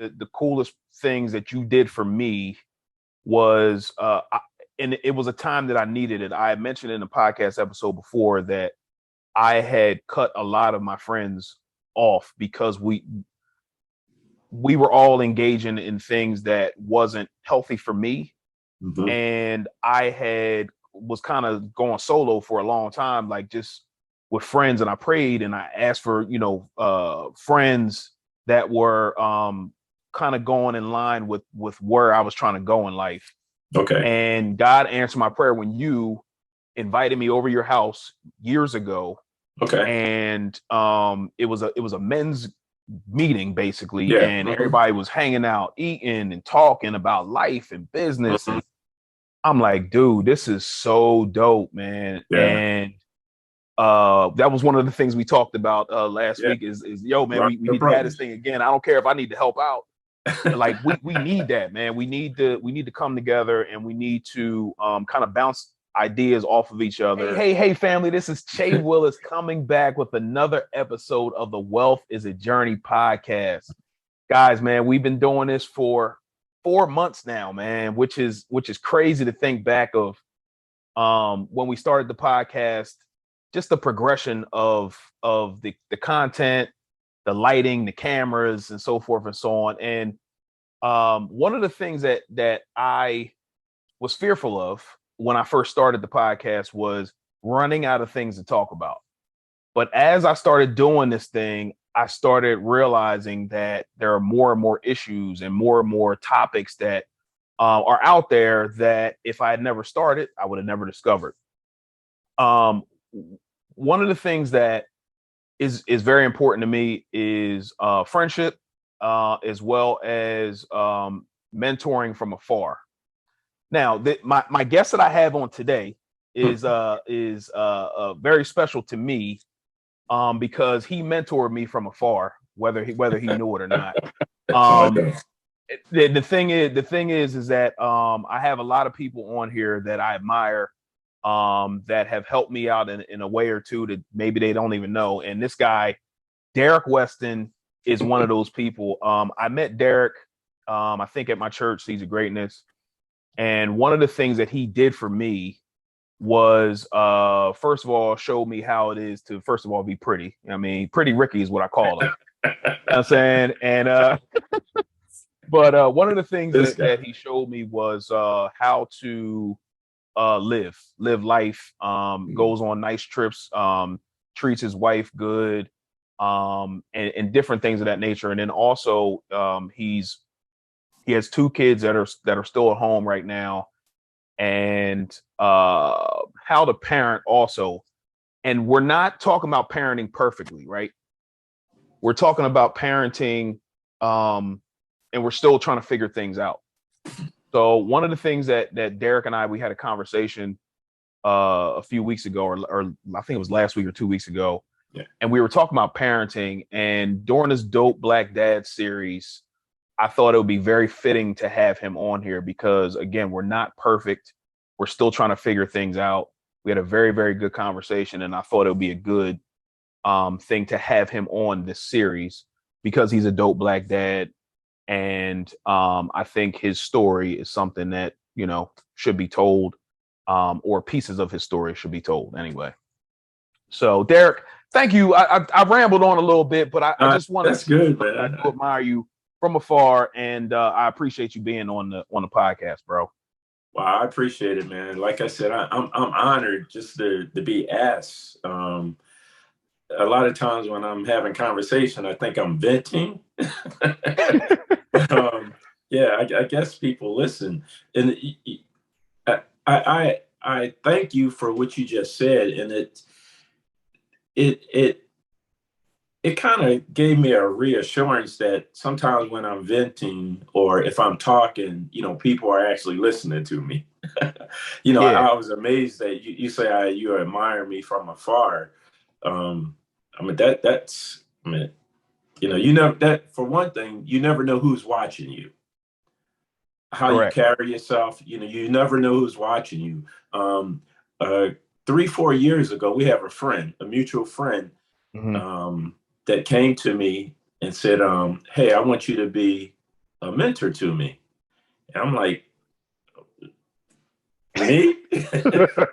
the coolest things that you did for me was, and it was a time that I needed it. I had mentioned in the podcast episode before that I had cut a lot of my friends off because we were all engaging in things that wasn't healthy for me. Mhm. And I was kind of going solo for a long time, like just with friends. And I prayed and I asked for, friends that were kind of going in line with where I was trying to go in life. Okay. And God answered my prayer when you invited me over your house years ago. Okay. And it was a men's meeting basically, Yeah. and Mhm. everybody was hanging out, eating and talking about life and business. Mhm. And I'm like, dude, this is so dope, man. Yeah. And that was one of the things we talked about last Yeah. week is yo, man, Rock we your need to have this brothers. thing again. I don't care if I need to help out. Like we need that, man. We need to come together, and we need to kind of bounce ideas off of each other. Hey, family, this is Che Willis coming back with another episode of the Wealth is a Journey podcast. Guys, man, we've been doing this for 4 months now, man, which is crazy to think back of when we started the podcast, just the progression of the content, the lighting, the cameras, and so forth and so on. And one of the things that I was fearful of when I first started the podcast was running out of things to talk about. But as I started doing this thing, I started realizing that there are more and more issues and more topics that are out there that if I had never started, I would have never discovered. Um, One of the things that is very important to me is friendship, as well as mentoring from afar. Now, my guest that I have on today is very special to me because he mentored me from afar, whether he knew it or not. Um, Okay. the thing is that I have a lot of people on here that I admire, that have helped me out in a way or two that maybe they don't even know. And this guy, Derrick Weston, is one of those people. I met Derrick, I think at my church, Seeds of Greatness. And one of the things that he did for me was, first of all, showed me how it is to, first of all, be pretty. I mean, pretty Ricky is what I call him. You know what I'm saying? And but one of the things This guy. that he showed me was how to live life, goes on nice trips, treats his wife good, and different things of that nature. And then also, he has two kids that are still at home right now, and how to parent also. And we're not talking about parenting perfectly, right? We're talking about parenting, and we're still trying to figure things out. So one of the things that Derrick and we had a conversation a few weeks ago, or I think it was last week or 2 weeks ago, Yeah. and we were talking about parenting. And during this Dope Black Dad series, I thought it would be very fitting to have him on here because, again, we're not perfect. We're still trying to figure things out. We had a very, very good conversation, and I thought it would be a good thing to have him on this series because he's a dope Black dad. And I think his story is something that, should be told, or pieces of his story should be told anyway. So, Derrick, thank you. I rambled on a little bit, but I just wanted That's to say, good, look, I man. do admire you from afar, and I appreciate you being on the podcast, bro. Wow, I appreciate it, man. Like I said, I'm honored just to be asked. A lot of times when I'm having conversation, I think I'm venting. But yeah, I guess people listen, and I thank you for what you just said, and it it it kind of gave me a reassurance that sometimes when I'm venting or if I'm talking, people are actually listening to me. Yeah, I was amazed that you say you admire me from afar. Um, I mean I mean, you know that for one thing, you never know who's watching you, how you correct. carry yourself. You never know who's watching you. Um, uh, 3-4 years ago, we have a mutual friend, Hmm. that came to me and said, "Hey, I want you to be." a mentor to me. And I'm like, me?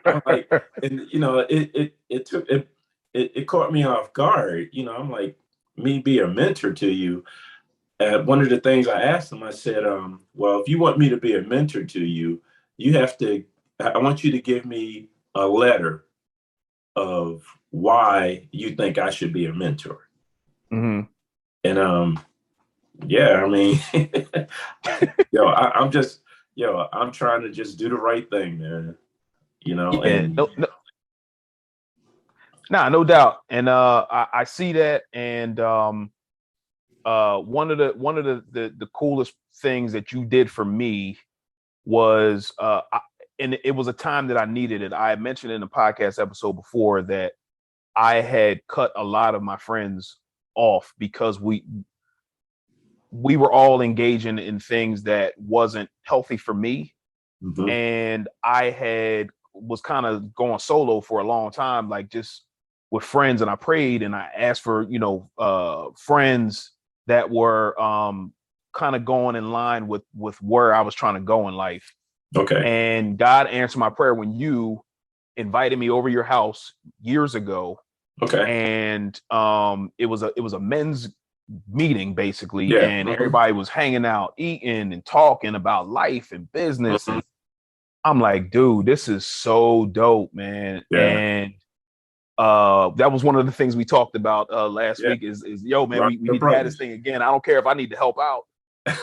I'm like, and you know, it caught me off guard. You know, I'm like, me be a mentor to you. One of the things I asked him, I said, well, if you want me to be a mentor to you, you have to, I want you to give me a letter of why you think I should be a mentor. Mm-hmm. And yeah, I mean, yo, I'm trying to just do the right thing, man. You know, Yeah, and no doubt. And I see that. And one of the coolest things that you did for me was and it was a time that I needed it. I had mentioned in the podcast episode before that I had cut a lot of my friends off because we were all engaging in things that wasn't healthy for me. mm-hmm. And I was kind of going solo for a long time, like just with friends. And I prayed and I asked for, friends that were kind of going in line with where I was trying to go in life. Okay. And God answered my prayer when you invited me over your house years ago. Okay. And it was a men's meeting basically. Yeah. And everybody was hanging out, eating and talking about life and business. And I'm like, dude, this is so dope, man. Yeah. And that was one of the things we talked about last week is yo, man, we need to have this thing again. I don't care if I need to help out.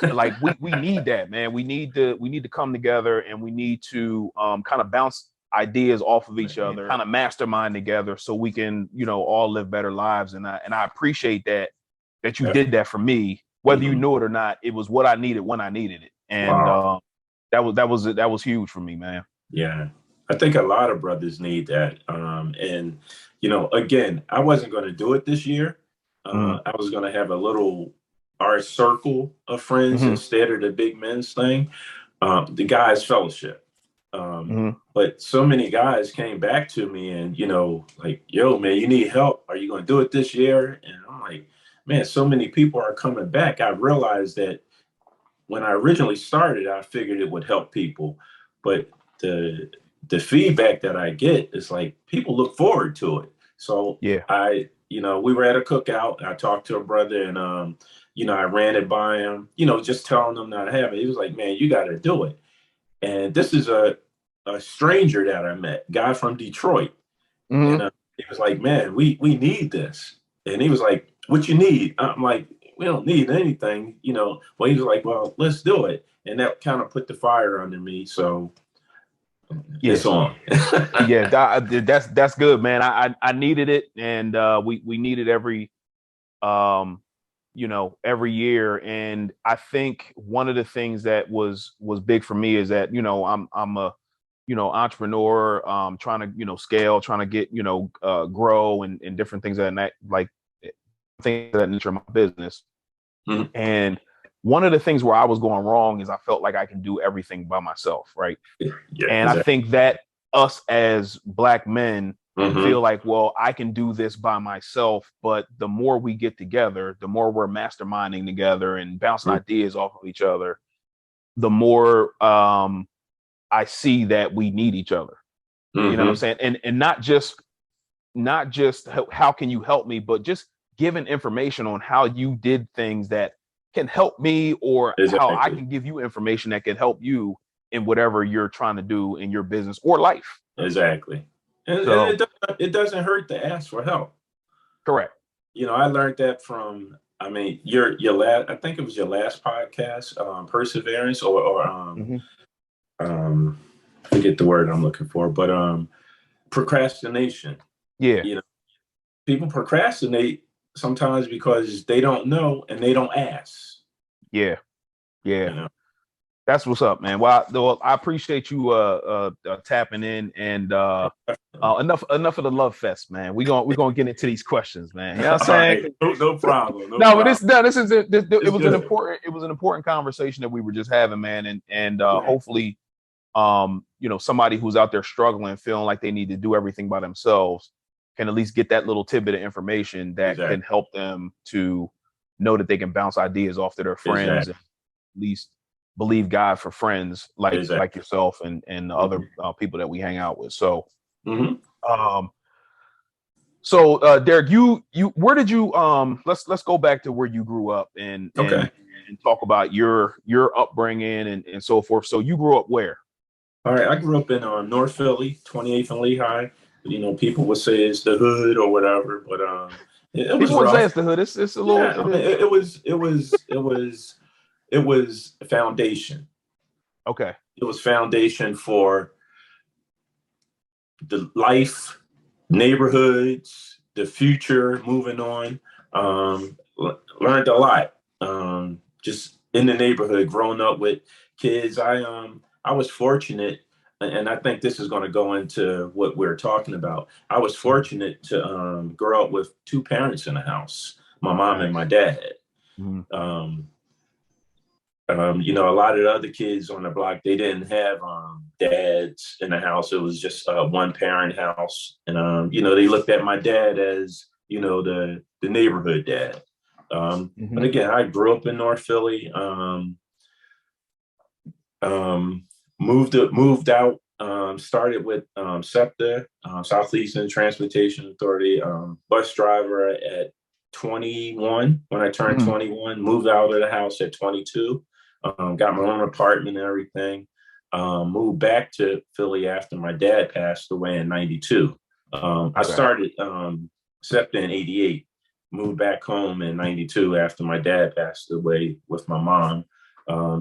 Like we need that, man. We need to come together, and we need to kind of bounce ideas off of each other, kind of mastermind together so we can, all live better lives. And I appreciate that you did that for me, whether you knew it or not. It was what I needed when I needed it. And that was huge for me, man. Yeah. I think a lot of brothers need that. And again, I wasn't going to do it this year. I was going to have our circle of friends instead of the big men's thing, the guys fellowship. But so many guys came back to me and, like, yo, man, you need help. Are you going to do it this year? And I'm like, man, so many people are coming back. I realized that when I originally started, I figured it would help people. But the feedback that I get is like, people look forward to it. So we were at a cookout. I talked to a brother and, I ran it by him, just telling him not to have it. He was like, man, you got to do it. And this is a stranger that I met, guy from Detroit. And he was like, man, we need this. And he was like, what you need? I'm like, we don't need anything, Well, he was like, well, let's do it. And that kind of put the fire under me. So it's on. Yeah, that's good, man. I needed it. And we need it every year. And I think one of the things that was big for me is that, I'm a, entrepreneur, trying to, scale, trying to get, grow and different things that like things that nature of my business. And one of the things where I was going wrong is I felt like I can do everything by myself. Right. Yeah, and exactly. I think that us as Black men feel like, well, I can do this by myself. But the more we get together, the more we're masterminding together and bouncing ideas off of each other, the more I see that we need each other. You know what I'm saying? And not just how can you help me, but just giving information on how you did things that can help me, or how I can give you information that can help you in whatever you're trying to do in your business or life. Exactly. And it doesn't hurt to ask for help. Correct. I learned that from, your last, I think it was your last podcast, perseverance or forget the word I'm looking for, but procrastination. Yeah. People procrastinate sometimes because they don't know and they don't ask. Yeah. That's what's up, man. Well, I appreciate you tapping in, and enough of the love fest, man. We're gonna get into these questions, man. You know what I'm saying? Right. No problem. But it was an important conversation that we were just having, man. And hopefully, somebody who's out there struggling, feeling like they need to do everything by themselves, can at least get that little tidbit of information that can help them to know that they can bounce ideas off to their friends least believe God for friends Exactly. like yourself and the other people that we hang out with. So, um, Derrick, you where did you let's go back to where you grew up and Okay. and talk about your upbringing and so forth. So you grew up where? All right. I grew up in North Philly, 28th and Lehigh. You know, people would say it's the hood or whatever, but it was People would say rough. it's the hood. It's a little. Yeah, I mean, it was a foundation. Okay. It was foundation for the life, neighborhoods, the future, moving on. Learned a lot. Just in the neighborhood, growing up with kids. I was fortunate, and I think this is going to go into what we're talking about. I was fortunate to grow up with two parents in the house, my mom and my dad. Mm-hmm. You know, a lot of the other kids on the block, they didn't have dads in the house. It was just a one parent house. And, you know, they looked at my dad as, you know, the neighborhood dad. But again, I grew up in North Philly, moved out, started with SEPTA, Southeastern Transportation Authority, bus driver at 21. When I turned 21, moved out of the house at 22. Got my own apartment and everything. Moved back to Philly after my dad passed away in 92. I started SEPTA in 88, moved back home in 92 after my dad passed away with my mom.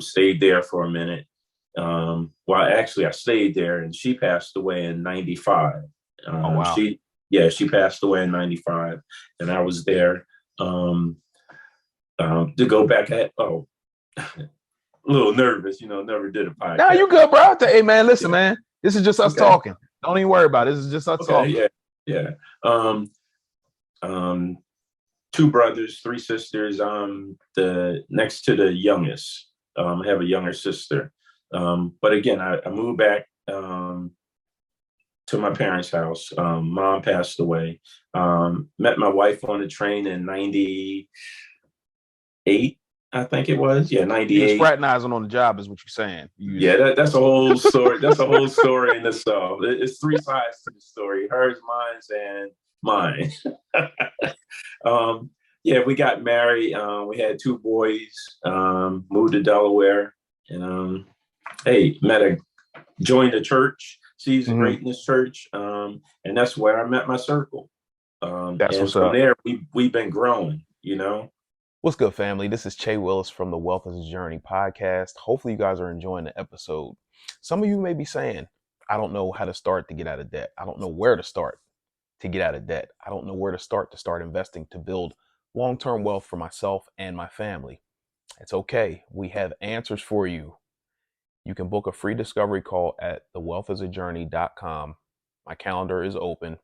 Stayed there for a minute. Well, actually, I stayed there and she passed away in 95. Oh, wow. She passed away in 95 and I was there to go back a little nervous, you know, never did a podcast. No, you good, bro. Hey, man, listen, man. This is just us talking. Don't even worry about it. This is just us talking. Yeah. Two brothers, three sisters. The next to the youngest. I have a younger sister. But again, I moved back to my parents' house. Mom passed away. Met my wife on the train in 98. I think it was. Yeah, 98. You was fraternizing on the job is what you're saying. That's a whole story. That's a whole story in itself. It's three sides to the story: hers, mine, and mine. We got married. We had two boys. Moved to Delaware, and joined the church, Season Greatness Church, and that's where I met my circle. That's and what's from up. there, we've been growing. You know. What's good, family? This is Che Willis from the Wealth is a Journey podcast. Hopefully you guys are enjoying the episode. Some of you may be saying, I don't know how to start to get out of debt. I don't know where to start to get out of debt. I don't know where to start investing to build long-term wealth for myself and my family. It's okay. We have answers for you. You can book a free discovery call at thewealthisajourney.com. My calendar is open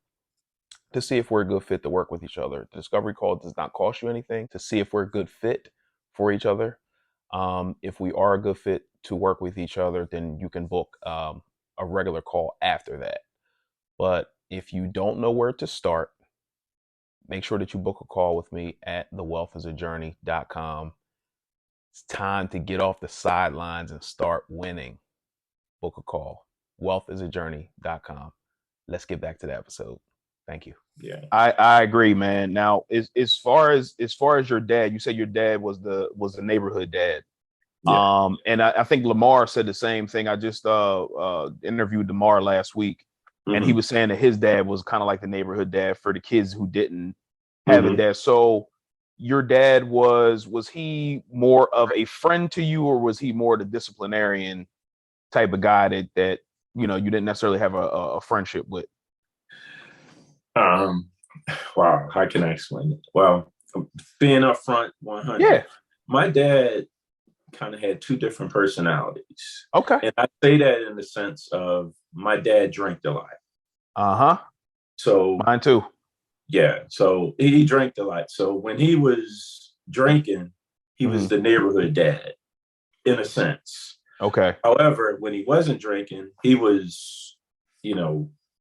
to see if we're a good fit to work with each other. The discovery call does not cost you anything to see if we're a good fit for each other. If we are a good fit to work with each other, then you can book a regular call after that. But if you don't know where to start, make sure that you book a call with me at thewealthisajourney.com. It's time to get off the sidelines and start winning. Book a call. Wealthisajourney.com. Let's get back to the episode. Thank you. Yeah, I agree, man. Now, as far as your dad, you said your dad was the neighborhood dad. Yeah. And I think Lamar said the same thing. I just interviewed Lamar last week, and he was saying that his dad was kind of like the neighborhood dad for the kids who didn't have a dad. So your dad was he more of a friend to you, or was he more the disciplinarian type of guy that you didn't necessarily have a friendship with? Wow, how can I explain it? Well, being upfront, 100. Yeah. My dad kind of had two different personalities. Okay. And I say that in the sense of my dad drank a lot. So mine too. Yeah. So he drank a lot. So when he was drinking, he was the neighborhood dad, in a sense. Okay. However, when he wasn't drinking, he was,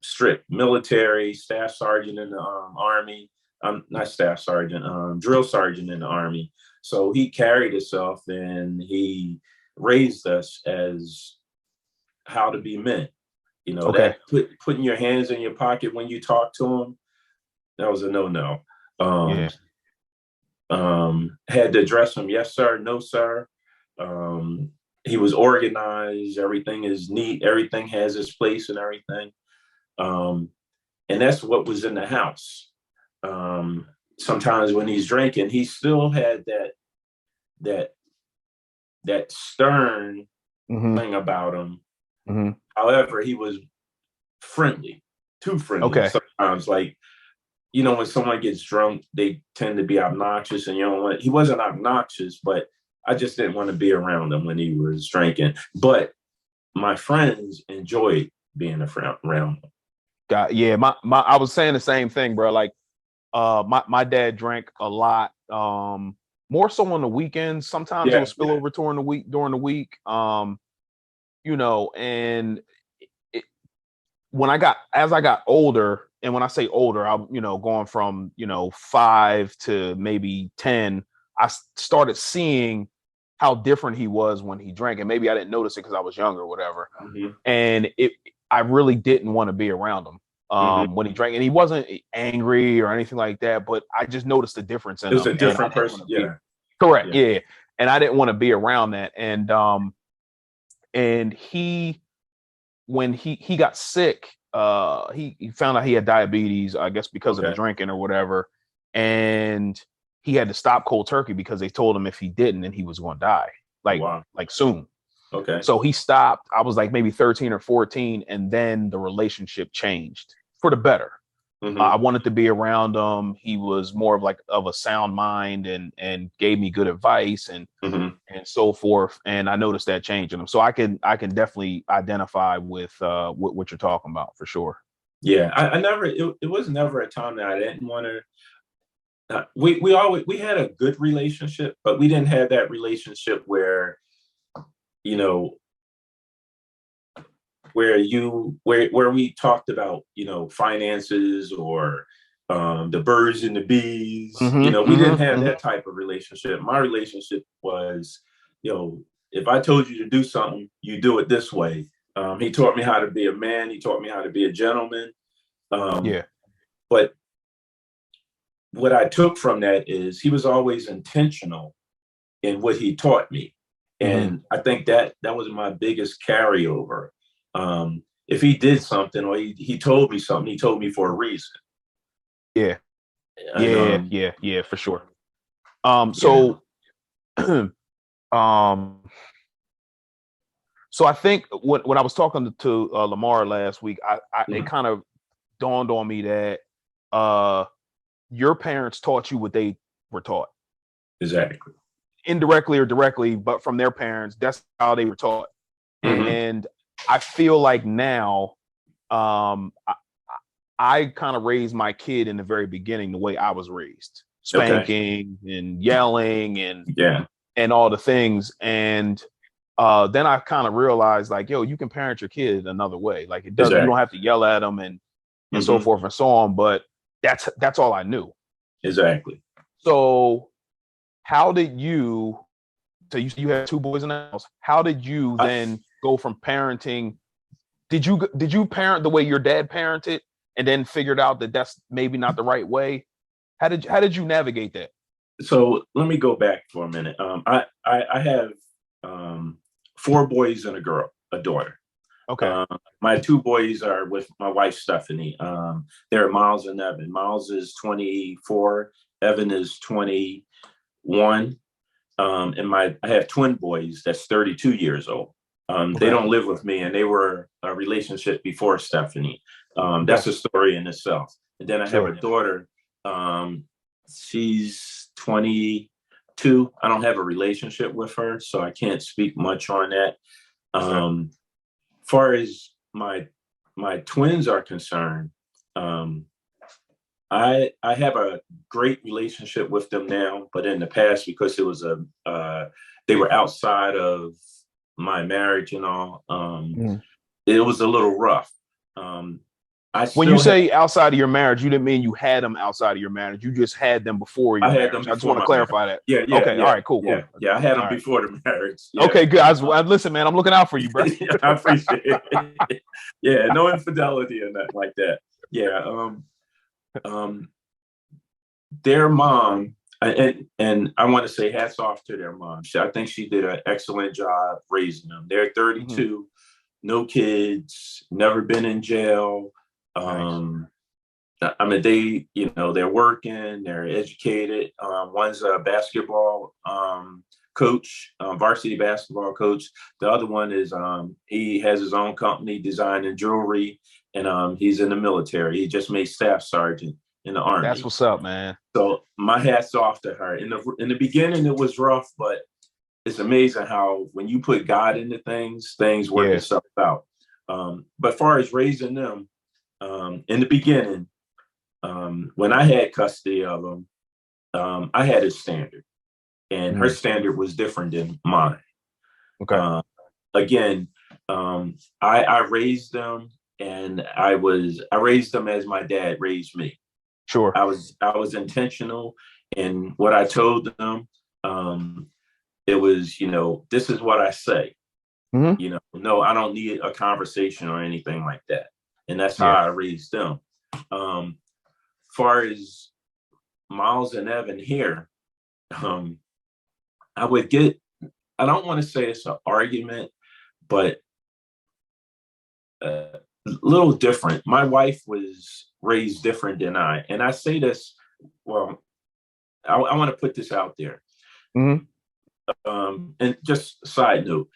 strict military, staff sergeant in the Army, I'm not staff sergeant, drill sergeant in the Army. So he carried himself and he raised us as how to be men. You know, Okay. that putting your hands in your pocket when you talk to him, that was a no-no. Yeah. Had to address him, yes, sir, no, sir. He was organized, everything is neat, everything has its place and everything. And that's what was in the house. Sometimes when he's drinking, he still had that stern thing about him. However, he was friendly, too friendly. Okay. Sometimes, like, you know, when someone gets drunk, they tend to be obnoxious, and you don't want. He wasn't obnoxious, but I just didn't want to be around him when he was drinking. But my friends enjoyed being around him. Yeah, my I was saying the same thing, bro. Like, my dad drank a lot, more so on the weekends. Sometimes it would spill over during the week. You know, and as I got older, and when I say older, I'm, you know, going from, you know, 5 to maybe 10, I started seeing how different he was when he drank, and maybe I didn't notice it because I was younger or whatever. And I really didn't want to be around him when he drank, and he wasn't angry or anything like that, but I just noticed the difference in him. It was a different person. Correct. Yeah. And I didn't want to be around that. And he, when he got sick, he found out he had diabetes, I guess because of the drinking or whatever. And he had to stop cold turkey because they told him if he didn't, then he was going to die, like soon. Okay. So he stopped. I was like maybe 13 or 14. And then the relationship changed for the better. I wanted to be around him. He was more of a sound mind and gave me good advice and so forth. And I noticed that change in him. So I can definitely identify with what you're talking about for sure. Yeah, I never. It was never a time that I didn't want to. We had a good relationship, but we didn't have that relationship where, you know, where we talked about, you know, finances or the birds and the bees. You know, we didn't have that type of relationship. My relationship was, you know, if I told you to do something, you do it this way. He taught me how to be a man. He taught me how to be a gentleman. But what I took from that is he was always intentional in what he taught me. And I think that was my biggest carryover. If he did something or he told me something, he told me for a reason. Yeah. And, Yeah, for sure. So so I think when I was talking to Lamar last week, it kind of dawned on me that your parents taught you what they were taught. Exactly. Indirectly or directly, but from their parents, that's how they were taught. And I feel like now, I kind of raised my kid in the very beginning the way I was raised, spanking and yelling and all the things. And then I kind of realized, like, yo, you can parent your kid another way. Like, it doesn't, you don't have to yell at them and so forth and so on. But that's all I knew. Exactly. So how did you? So you had 2 boys in the house. How did you then go from parenting? Did you parent the way your dad parented, and then figured out that that's maybe not the right way? How did you navigate that? So let me go back for a minute. I have 4 boys and a daughter. Okay. My 2 boys are with my wife, Stephanie. They're Miles and Evan. Miles is 24. Evan is 21. And I have twin boys that's 32 years old. They don't live with me, and they were a relationship before Stephanie. That's a story in itself. And then I have a daughter. She's 22. I don't have a relationship with her, so I can't speak much on that. Far as my twins are concerned, I have a great relationship with them now, but in the past, because it was they were outside of my marriage and all, it was a little rough. I When you still say outside of your marriage, you didn't mean you had them outside of your marriage. You just had them before your I had them marriage. I just before want to my marriage. clarify that. Yeah, yeah, Okay. All yeah, right. Cool. yeah, Cool. yeah. I had them All right. before the marriage. Yeah. Okay. Good. Listen, man. I'm looking out for you, bro. I appreciate it. Yeah, no infidelity or nothing like that. Yeah. Um, their mom, and I want to say hats off to their mom. I think she did an excellent job raising them. They're 32, no kids, never been in jail. Nice. I mean, they're working, they're educated. One's a basketball coach, varsity basketball coach. The other one is he has his own company designing jewelry, and he's in the military. He just made staff sergeant in the Army. That's what's up, man. So my hat's off to her. In the beginning, it was rough, but it's amazing how when you put God into things work itself out. But as far as raising them, in the beginning, when I had custody of them, I had a standard, and her standard was different than mine. Okay. Again, I raised them, and I raised them as my dad raised me. Sure. I was intentional in what I told them. It was, this is what I say. No, I don't need a conversation or anything like that. And that's how I raised them. Far as Miles and Evan here, I would get, I don't want to say it's an argument, but a little different. My wife was raised different than I. And I say this, well, I want to put this out there. And just side note,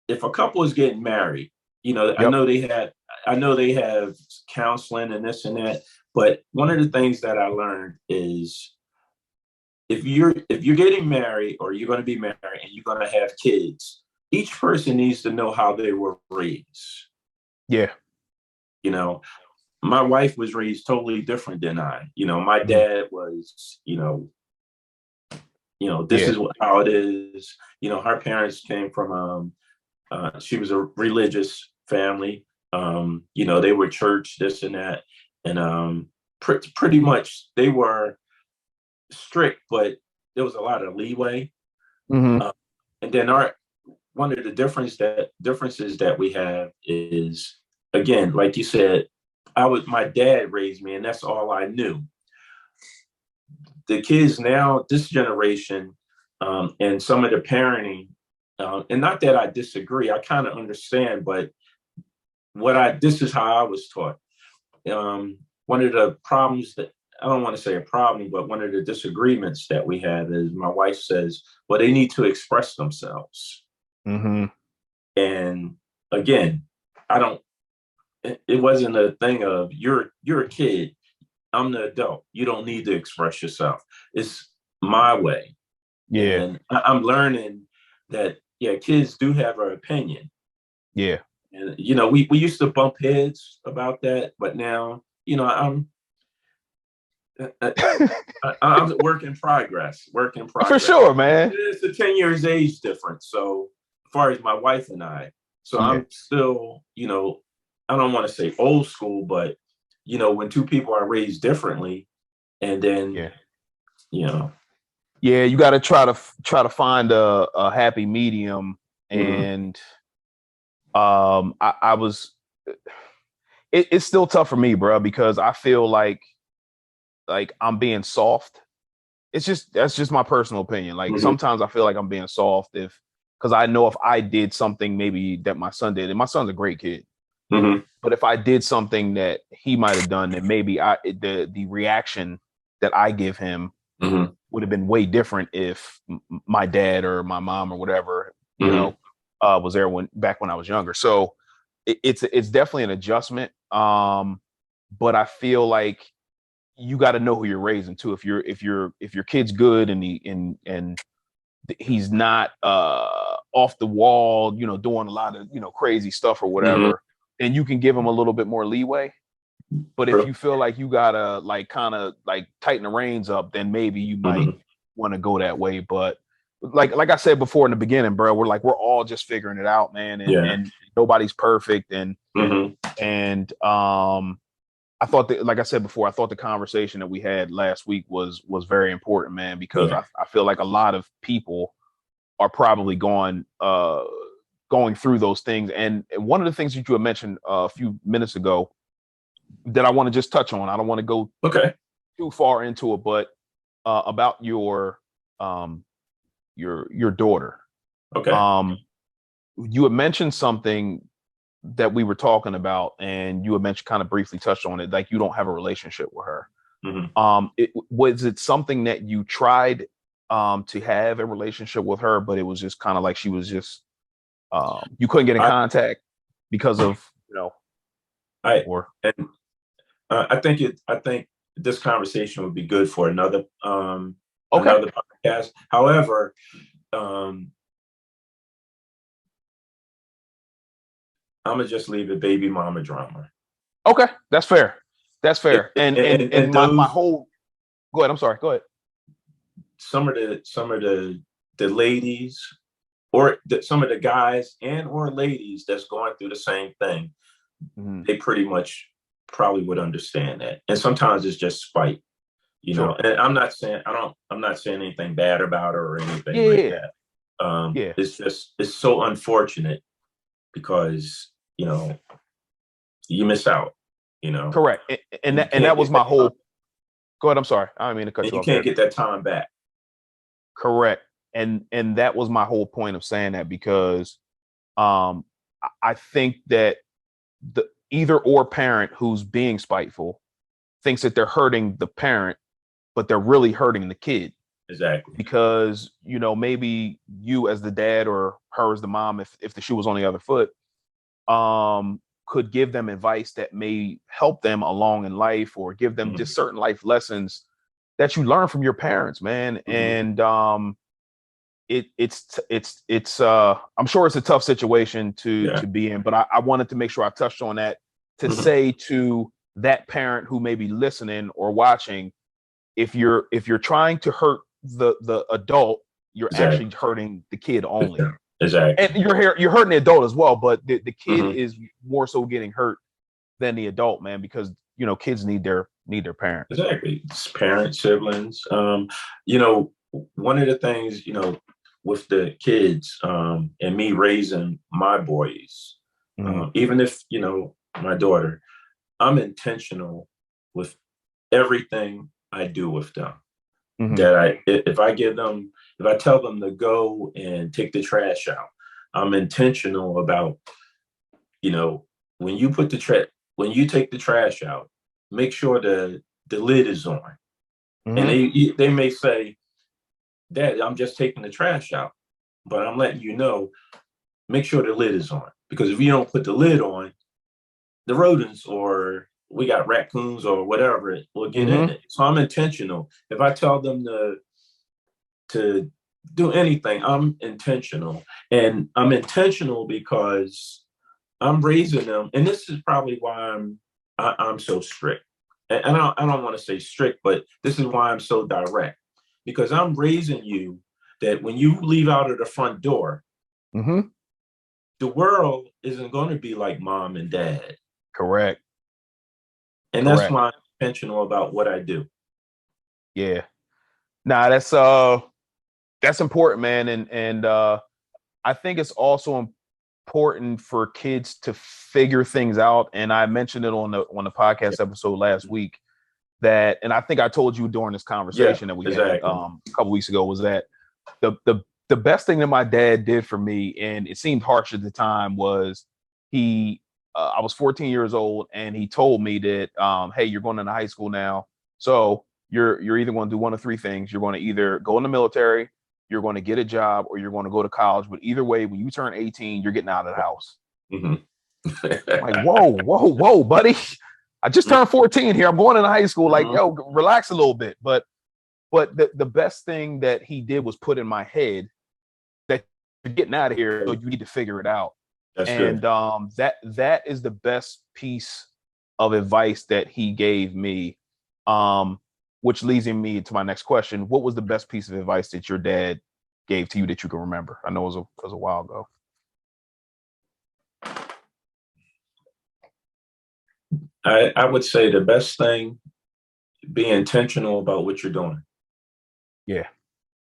if a couple is getting married, I know they have counseling and this and that, but one of the things that I learned is if you're getting married or you're going to be married and you're going to have kids, each person needs to know how they were raised. Yeah. My wife was raised totally different than I. My dad was, this is how it is. Her parents came from she was a religious family. They were church, this and that. And pretty much they were strict, but there was a lot of leeway. And then one of the differences that we have is, again, like you said, my dad raised me, and that's all I knew. The kids now, this generation, and some of the parenting, and not that I disagree, I kind of understand, but this is how I was taught. One of the problems that, I don't want to say a problem, but one of the disagreements that we have is my wife says, well, they need to express themselves. And again, it wasn't a thing of you're a kid, I'm the adult, you don't need to express yourself. It's my way. Yeah. And I'm learning that, kids do have an opinion. Yeah. And, we used to bump heads about that, but now, I'm a work in progress. For sure, man. It's a 10 years age difference. So as far as my wife and I, so I'm still, I don't want to say old school, but when two people are raised differently, and then you got to try to find a happy medium. And I was, it's still tough for me, bro, because I feel like I'm being soft. That's just my personal opinion. Like sometimes I feel like I'm being soft because I know if I did something maybe that my son did, and my son's a great kid, but if I did something that he might have done, then maybe the reaction that I give him would have been way different if my dad or my mom or whatever, was there back when I was younger. So it's definitely an adjustment. But I feel like you got to know who you're raising too. If your kid's good and he's not off the wall, doing a lot of crazy stuff or whatever, then you can give him a little bit more leeway. But if you feel like you gotta kind of tighten the reins up, then maybe you might want to go that way. But like I said before in the beginning, bro, we're all just figuring it out, man, and nobody's perfect, and I thought that, like I said before, I thought the conversation that we had last week was very important, man, because I feel like a lot of people are probably going through those things. And one of the things that you had mentioned a few minutes ago that I want to just touch on, I don't want to go too far into it, but about your daughter. You had mentioned something that we were talking about, and you had mentioned, kind of briefly touched on it, like you don't have a relationship with her. Was it something that you tried to have a relationship with her, but it was just kind of like she was just you couldn't get in contact because of I think this conversation would be good for another another podcast. However, I'm gonna just leave it baby mama drama. Okay, that's fair. That's fair. And my whole. Go ahead. I'm sorry. Go ahead. Some of the ladies, or some of the guys and or ladies that's going through the same thing, they pretty much probably would understand that. And sometimes it's just spite, you know. And I'm not saying anything bad about her or anything like that. It's so unfortunate because you miss out, Correct. And that was my whole. Go ahead. I'm sorry. I didn't mean to cut you off. You can't get that time back. Correct. And that was my whole point of saying that, because I think that the either or parent who's being spiteful thinks that they're hurting the parent, but they're really hurting the kid. Exactly. Because, maybe you as the dad or her as the mom, if the shoe was on the other foot, could give them advice that may help them along in life, or give them just certain life lessons that you learn from your parents, man. And it's I'm sure it's a tough situation to be in, but I wanted to make sure I touched on that to say to that parent who may be listening or watching, if you're trying to hurt the adult, you're actually hurting the kid only. Exactly. And you're hurting the adult as well, but the kid is more so getting hurt than the adult, man, because kids need their parents. Exactly. It's parents, siblings. One of the things, with the kids, and me raising my boys, even if, my daughter, I'm intentional with everything I do with them. That if I tell them to go and take the trash out, I'm intentional about, when you take the trash out, make sure the lid is on. And they may say, Dad, I'm just taking the trash out, but I'm letting you know, make sure the lid is on, because if you don't put the lid on, the rodents, or we got raccoons or whatever, will get in it. So I'm intentional. If I tell them to do anything, I'm intentional. And I'm intentional because I'm raising them. And this is probably why I'm so strict. And I don't want to say strict, but this is why I'm so direct. Because I'm raising you that when you leave out of the front door, the world isn't going to be like mom and dad. Correct. And that's why I'm intentional about what I do. Yeah. Nah, that's important, man. And I think it's also important for kids to figure things out. And I mentioned it on the podcast episode last week, that, and I think I told you during this conversation that we had a couple weeks ago, was that the best thing that my dad did for me, and it seemed harsh at the time, was I was 14 years old, and he told me that, hey, you're going into high school now, so you're either going to do one of three things. You're going to either go in the military, you're going to get a job, or you're going to go to college. But either way, when you turn 18, you're getting out of the house. Like, whoa, buddy. I just turned 14 here. I'm going into high school. Like, yo, relax a little bit. But the best thing that he did was put in my head that you're getting out of here, so you need to figure it out. That's and good. That is the best piece of advice that he gave me. Which leads me to my next question. What was the best piece of advice that your dad gave to you that you can remember? I know it was a while ago. I would say the best thing, be intentional about what you're doing. Yeah,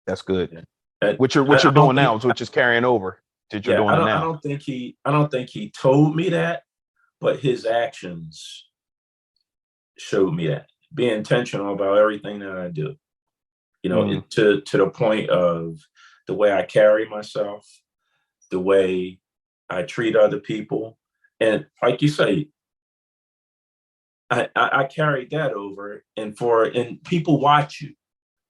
that's good. Yeah. What you're doing now is what is carrying over that you're doing now. I don't think he told me that, but his actions showed me that. Be intentional about everything that I do. You know, to the point of the way I carry myself, the way I treat other people. And like you say, I carried that over, and people watch you.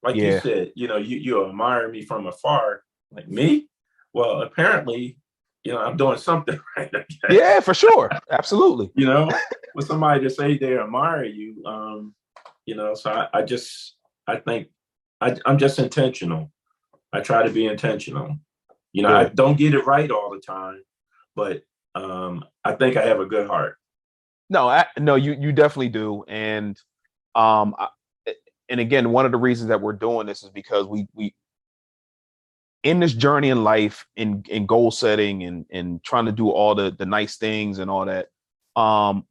Like you said, you know, you admire me from afar. Like me? Well, apparently, you know, I'm doing something right. Yeah, for sure. Absolutely. You know, with somebody to say they admire you, you know, so I think I'm just intentional. I try to be intentional. You know, I don't get it right all the time, but I think I have a good heart. No, you definitely do. And and again, one of the reasons that we're doing this is because we in this journey in life, in goal setting and trying to do all the nice things and all that,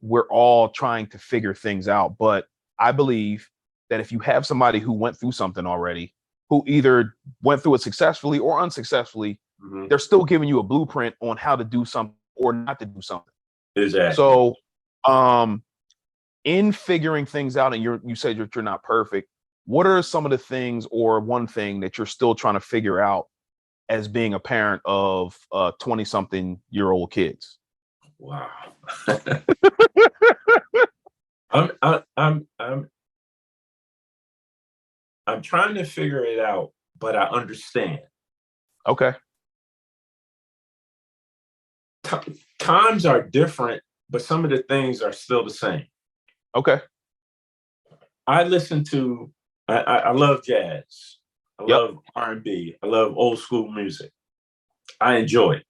we're all trying to figure things out. But I believe that if you have somebody who went through something already, who either went through it successfully or unsuccessfully, they're still giving you a blueprint on how to do something or not to do something. Exactly. So in figuring things out, and you said you're not perfect, what are some of the things or one thing that you're still trying to figure out as being a parent of 20-something-year-old kids? Wow. I'm trying to figure it out, but I understand. Okay. Times are different, but some of the things are still the same. Okay. I love jazz. I love R&B. I love old school music. I enjoy it.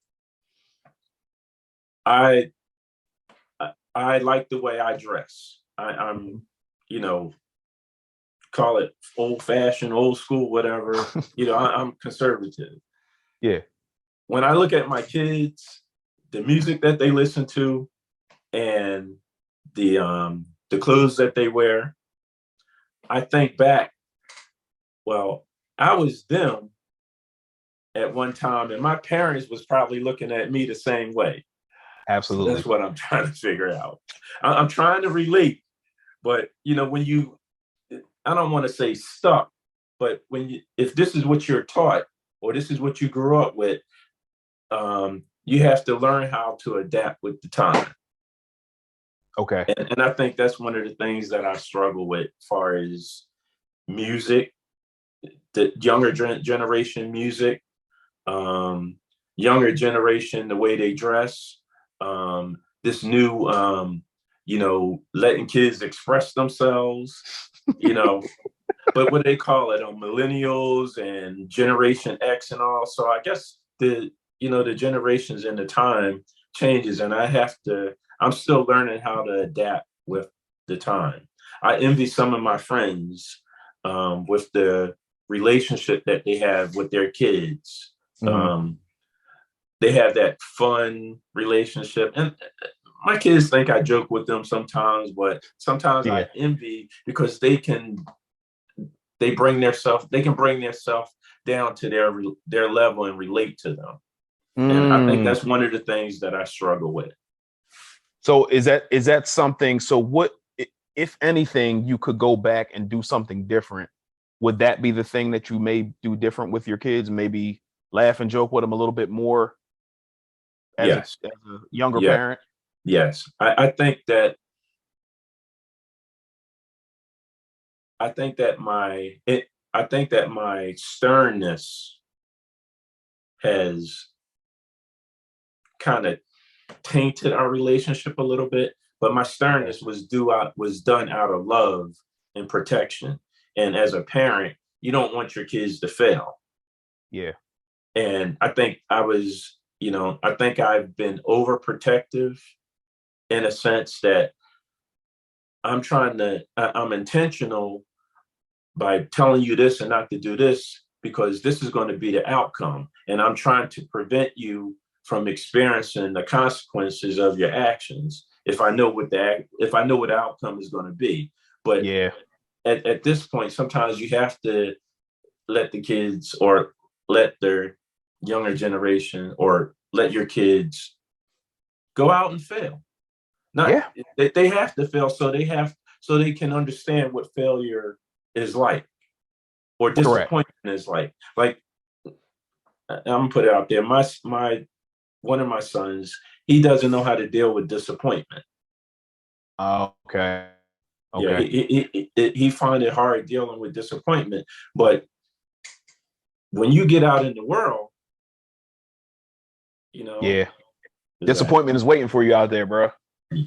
I like the way I dress. I'm, you know, call it old fashioned, old school, whatever. You know, I'm conservative. Yeah. When I look at my kids, the music that they listen to, and the clothes that they wear, I think back, well, I was them at one time, and my parents was probably looking at me the same way. Absolutely. So that's what I'm trying to figure out. I'm trying to relate, but you know, I don't want to say stuck, but if this is what you're taught or this is what you grew up with, you have to learn how to adapt with the time. Okay. And I think that's one of the things that I struggle with as far as music, the younger generation music, younger generation, the way they dress, this new, you know, letting kids express themselves, you know, but what do they call it? Millennials and Generation X and all. So I guess the generations and the time changes, and I'm still learning how to adapt with the time. I envy some of my friends with the relationship that they have with their kids. They have that fun relationship, and my kids think I joke with them sometimes, but sometimes I envy because they can bring themselves down to their level and relate to them. And I think that's one of the things that I struggle with. So is that something? So what, if anything, you could go back and do something different? Would that be the thing that you may do different with your kids? Maybe laugh and joke with them a little bit more as a younger parent? Yes. I think that my sternness has kind of tainted our relationship a little bit, but my sternness was done out of love and protection. And as a parent, you don't want your kids to fail. Yeah. And I think I've been overprotective in a sense that I'm intentional by telling you this and not to do this, because this is going to be the outcome. And I'm trying to prevent you from experiencing the consequences of your actions if I know what the outcome is going to be. But yeah, at this point, sometimes you have to let the kids, or let their younger generation, or let your kids go out and fail. Not they have to fail, so they can understand what failure is like, or disappointment is like. Like, I'm gonna put it out there. My one of my sons, he doesn't know how to deal with disappointment. Okay. Yeah, he find it hard dealing with disappointment. But when you get out in the world, yeah, disappointment is waiting for you out there, bro.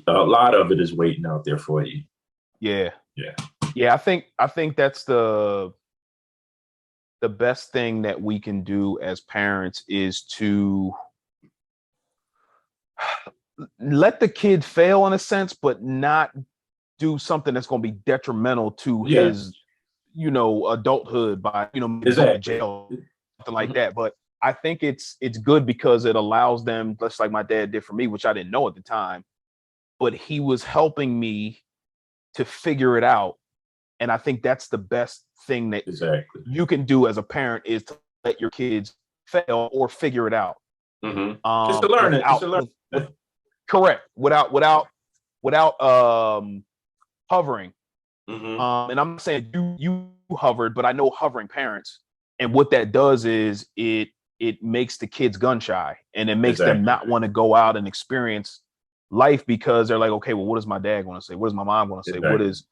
A lot of it is waiting out there for you. Yeah. I think that's the best thing that we can do as parents is to let the kid fail in a sense, but not do something that's going to be detrimental to his, adulthood by, going to jail, something like that. But I think it's good because it allows them, just like my dad did for me, which I didn't know at the time, but he was helping me to figure it out. And I think that's the best thing that you can do as a parent, is to let your kids fail or figure it out. Just to learn it. Correct. Without hovering. And I'm not saying you hovered, but I know hovering parents. And what that does is it makes the kids gun shy, and it makes them not want to go out and experience life, because they're like, okay, well, what is my dad going to say? What is my mom going to say? What is,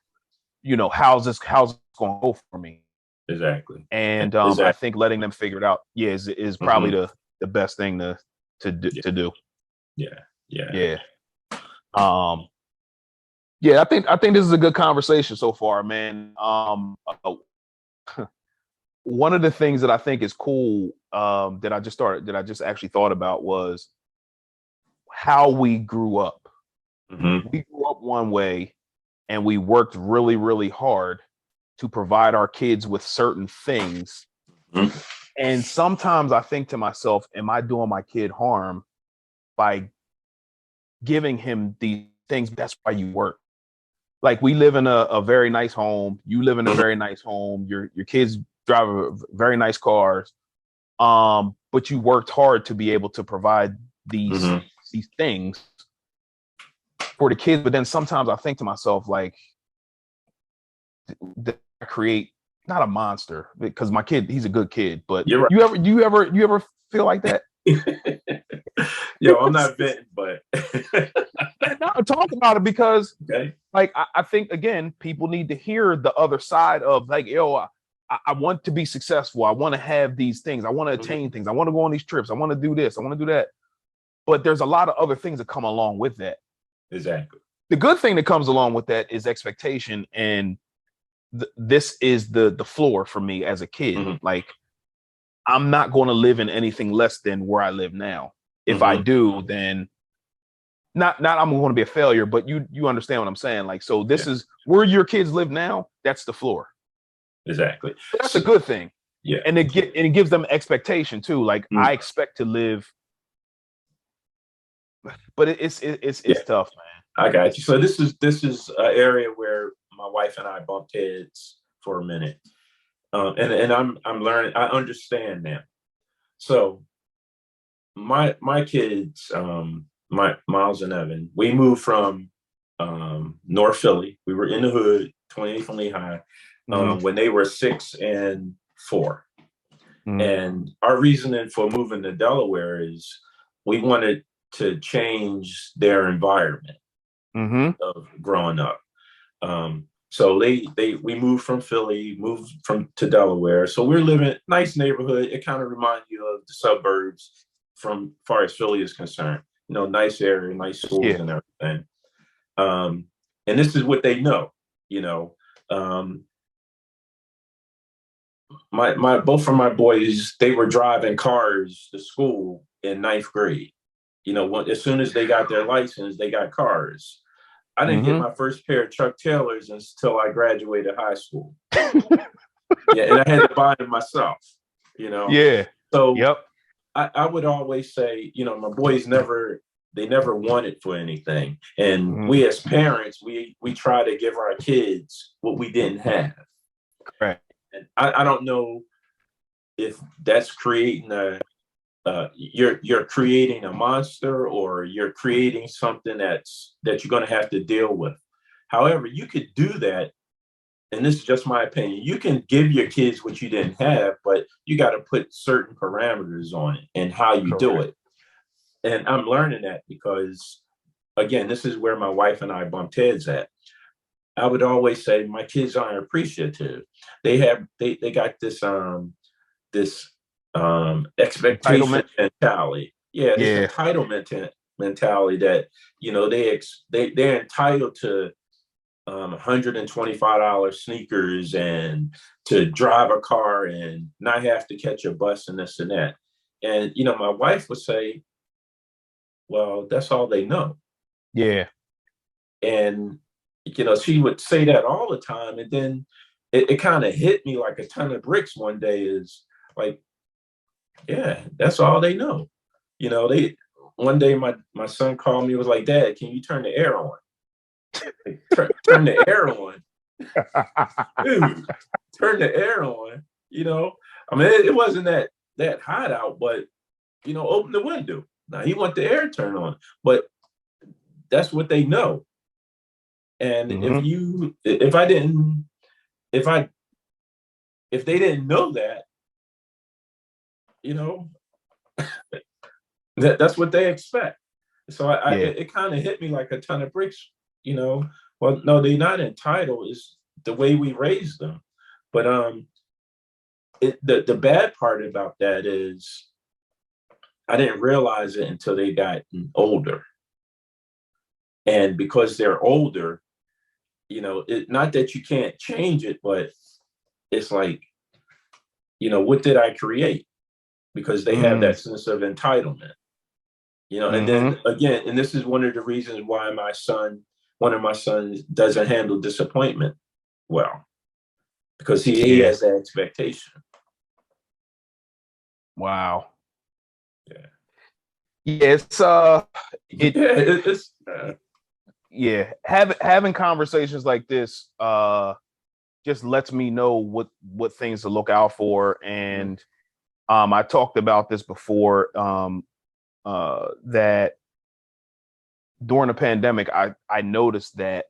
how's this going to go for me? Exactly. And I think letting them figure it out, is probably the best thing to do. Yeah. I think this is a good conversation so far, man. One of the things that I think is cool, that I just actually thought about, was how we grew up. We grew up one way, and we worked really, really hard to provide our kids with certain things. And sometimes I think to myself, am I doing my kid harm by giving him these things? That's why you work. Like, we live in a very nice home. You live in a very nice home. Your kids drive very nice cars. But you worked hard to be able to provide these things for the kids. But then sometimes I think to myself, like, that I create not a monster, because my kid, he's a good kid. But right. you ever feel like that? Yo, I'm not venting, but no, talk about it, because like, I think, again, people need to hear the other side of, like, yo, I want to be successful. I want to have these things. I want to attain things. I want to go on these trips. I want to do this. I want to do that. But there's a lot of other things that come along with that. Exactly. The good thing that comes along with that is expectation. And this is the floor for me as a kid. Like, I'm not going to live in anything less than where I live now. If I do, then not I'm going to be a failure, but you understand what I'm saying? Like, so this is where your kids live now. That's the floor. Exactly. That's a good thing. Yeah. And it gives them expectation too. Like, I expect to live, but it's tough, man. I got you. So this is an area where my wife and I bumped heads for a minute. And I'm learning, I understand now. So my kids, my Miles and Evan, we moved from North Philly. We were in the hood, 28 from Lehigh, when they were 6 and 4. And our reasoning for moving to Delaware is we wanted to change their environment of growing up. So we moved from Philly, to Delaware. So we're living nice neighborhood. It kind of reminds you of the suburbs from far as Philly is concerned. Nice area, nice schools and everything. And this is what they know. Both of my boys, they were driving cars to school in 9th grade. As soon as they got their license, they got cars. I didn't get my first pair of Chuck Taylors until I graduated high school. And I had to buy them myself. Yeah. So Yep. I would always say, my boys they never wanted for anything. And we as parents, we try to give our kids what we didn't have. Correct. And I don't know if that's creating you're creating a monster, or you're creating something that you're going to have to deal with. However, you could do that, and this is just my opinion. You can give your kids what you didn't have, but you got to put certain parameters on it and how you do it. And I'm learning that because, again, this is where my wife and I bumped heads at. I would always say my kids aren't appreciative. They got this expectation mentality. Yeah, this entitlement mentality that they're entitled to $125 sneakers and to drive a car and not have to catch a bus and this and that. And my wife would say, "Well, that's all they know." Yeah. And she would say that all the time, and then it kind of hit me like a ton of bricks one day. Is like, yeah, that's all they know. They one day my son called me, was like, "Dad, can you turn the air on?" Like, turn the air on. Dude, turn the air on. I mean, it wasn't that hot out, but open the window. Now he want the air turned on, but that's what they know. And if they didn't know that, that's what they expect. So it kind of hit me like a ton of bricks. Well, no, they're not entitled. It's the way we raise them. But the bad part about that is I didn't realize it until they got older. And because they're older, not that you can't change it, but it's like, what did I create? Because they have that sense of entitlement. And then again, and this is one of the reasons why one of my sons doesn't handle disappointment well, because he has that expectation. Wow. Yeah. Yeah, having conversations like this just lets me know what things to look out for. And I talked about this before, that during the pandemic, I noticed that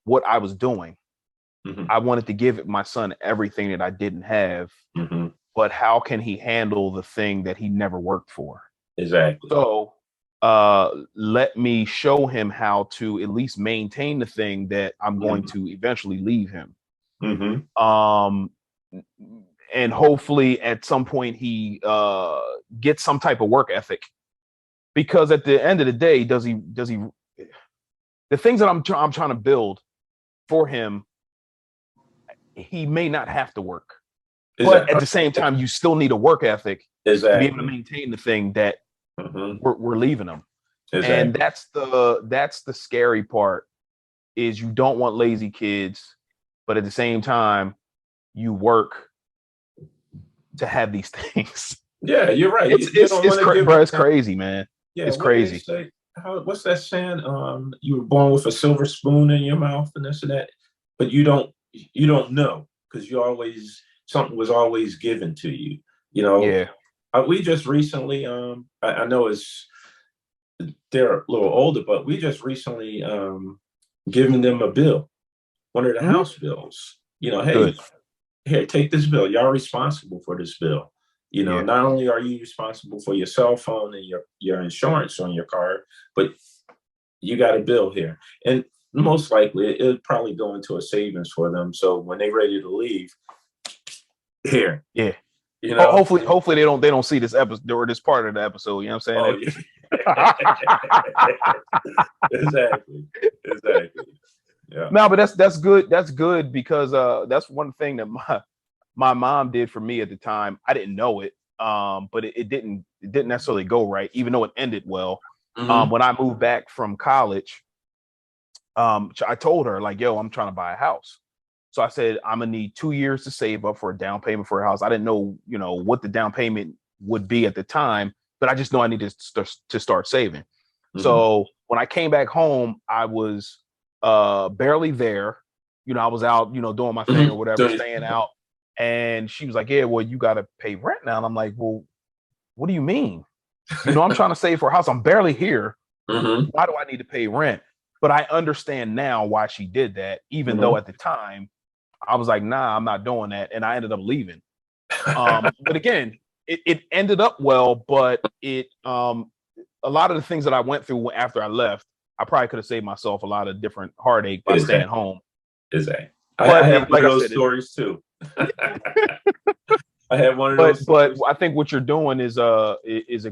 what I was doing, I wanted to give my son everything that I didn't have, but how can he handle the thing that he never worked for? Exactly. So let me show him how to at least maintain the thing that I'm going to eventually leave him. And hopefully at some point he gets some type of work ethic, because at the end of the day, does he the things that I'm trying to build for him, he may not have to work. But at the same time, you still need a work ethic to be able to maintain the thing that we're leaving them. And that's the scary part, is you don't want lazy kids, but at the same time, you work to have these things. Yeah, you're right. It's crazy, man. Yeah, it's crazy. What's that saying? You were born with a silver spoon in your mouth and this and that, but you don't know, because something was always given to you. Yeah. We just recently, I know they're a little older, but we just recently given them a bill, one of the house bills. Hey, Good. Here, take this bill. Y'all responsible for this bill. Not only are you responsible for your cell phone and your insurance on your car, but you got a bill here. And most likely it'll probably go into a savings for them. So when they're ready to leave, here. Yeah. Hopefully they don't see this episode or this part of the episode. You know what I'm saying? Exactly. Yeah. No, but that's good. That's good, because that's one thing that my mom did for me at the time. I didn't know it, but it didn't necessarily go right, even though it ended well. When I moved back from college, I told her, like, yo, I'm trying to buy a house. So I said, I'm gonna need 2 years to save up for a down payment for a house. I didn't know, what the down payment would be at the time, but I just know I needed to start saving. Mm-hmm. So when I came back home, I was barely there. I was out, doing my thing or whatever, staying out. And she was like, yeah, well, you got to pay rent now. And I'm like, well, what do you mean? I'm trying to save for a house. I'm barely here. Why do I need to pay rent? But I understand now why she did that, even though at the time I was like, nah, I'm not doing that. And I ended up leaving. But again, it ended up well, but a lot of the things that I went through after I left, I probably could have saved myself a lot of different heartache by staying home. Exactly. I have one of those stories too. I have one of those stories. But I think what you're doing is a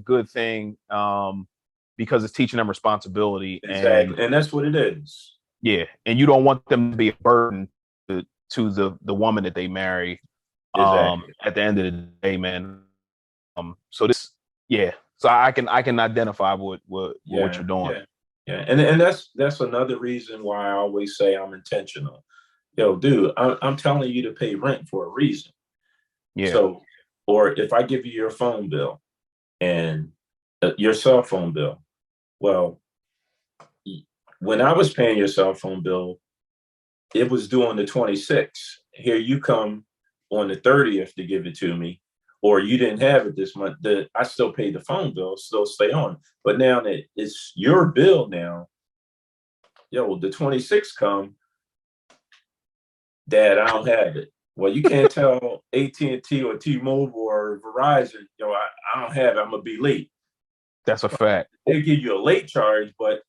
good thing, because it's teaching them responsibility. Exactly. And that's what it is. Yeah. And you don't want them to be a burden to the woman that they marry. At the end of the day, man. So I can identify with what you're doing. Yeah. And that's another reason why I always say I'm intentional. Yo, dude, I'm telling you to pay rent for a reason. Yeah. So, or if I give you your phone bill and your cell phone bill, well, when I was paying your cell phone bill, it was due on the 26th. Here you come on the 30th to give it to me, or you didn't have it this month. I still paid the phone bill, still stay on. But now that it's your bill now, the 26th come, Dad, I don't have it. Well, you can't tell AT&T or T-Mobile or Verizon, I don't have it. I'm going to be late. That's a fact. They give you a late charge, but